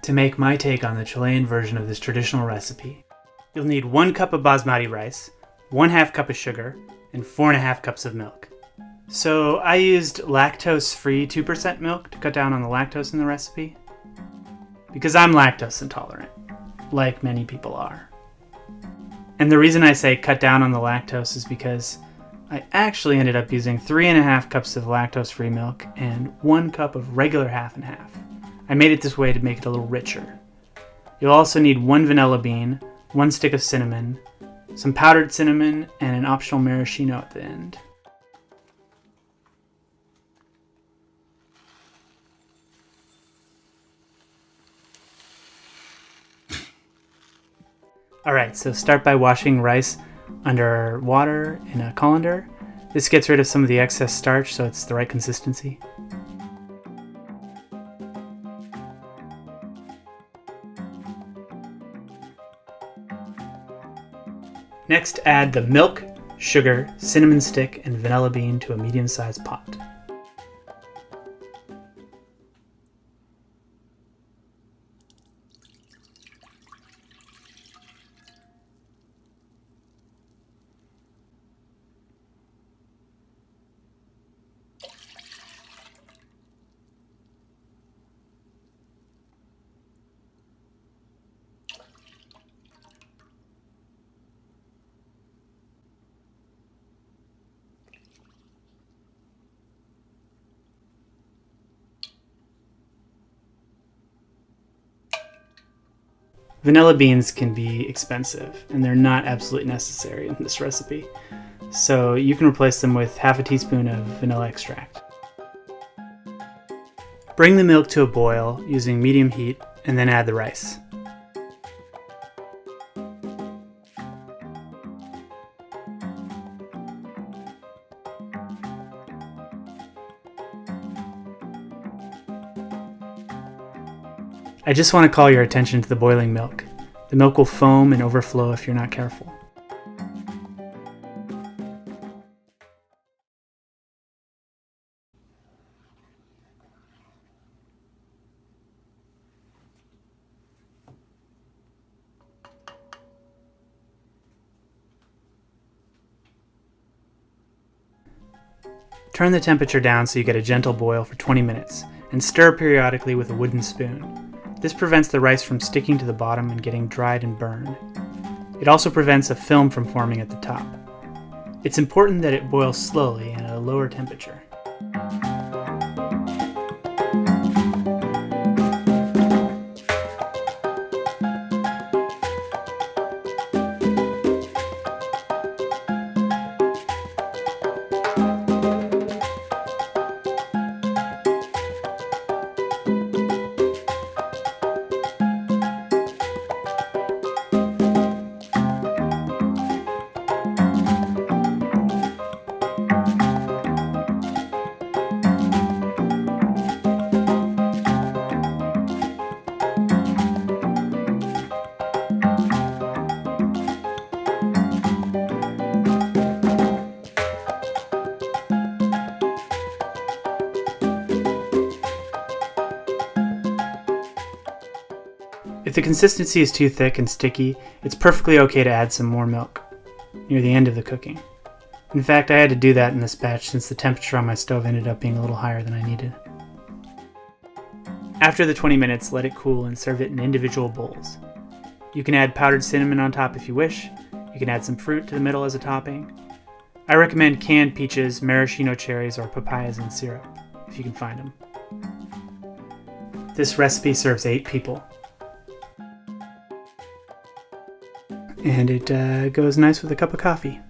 To make my take on the Chilean version of this traditional recipe, you'll need 1 cup of basmati rice, 1/2 cup of sugar, and 4.5 cups of milk. So I used lactose-free 2% milk to cut down on the lactose in the recipe, because I'm lactose intolerant, like many people are. And the reason I say cut down on the lactose is because I actually ended up using 3.5 cups of lactose-free milk and 1 cup of regular half and half. I made it this way to make it a little richer. You'll also need 1 vanilla bean, 1 stick of cinnamon, some powdered cinnamon, and an optional maraschino at the end. Alright, so start by washing rice under water in a colander. This gets rid of some of the excess starch so it's the right consistency. Next, add the milk, sugar, cinnamon stick, and vanilla bean to a medium-sized pot. Vanilla beans can be expensive, and they're not absolutely necessary in this recipe, so you can replace them with half a teaspoon of vanilla extract. Bring the milk to a boil using medium heat, and then add the rice. I just want to call your attention to the boiling milk. The milk will foam and overflow if you're not careful. Turn the temperature down so you get a gentle boil for 20 minutes, and stir periodically with a wooden spoon. This prevents the rice from sticking to the bottom and getting dried and burned. It also prevents a film from forming at the top. It's important that it boils slowly and at a lower temperature. If the consistency is too thick and sticky, it's perfectly okay to add some more milk near the end of the cooking. In fact, I had to do that in this batch since the temperature on my stove ended up being a little higher than I needed. After the 20 minutes, let it cool and serve it in individual bowls. You can add powdered cinnamon on top if you wish. You can add some fruit to the middle as a topping. I recommend canned peaches, maraschino cherries, or papayas in syrup, if you can find them. This recipe serves 8 people. And it goes nice with a cup of coffee.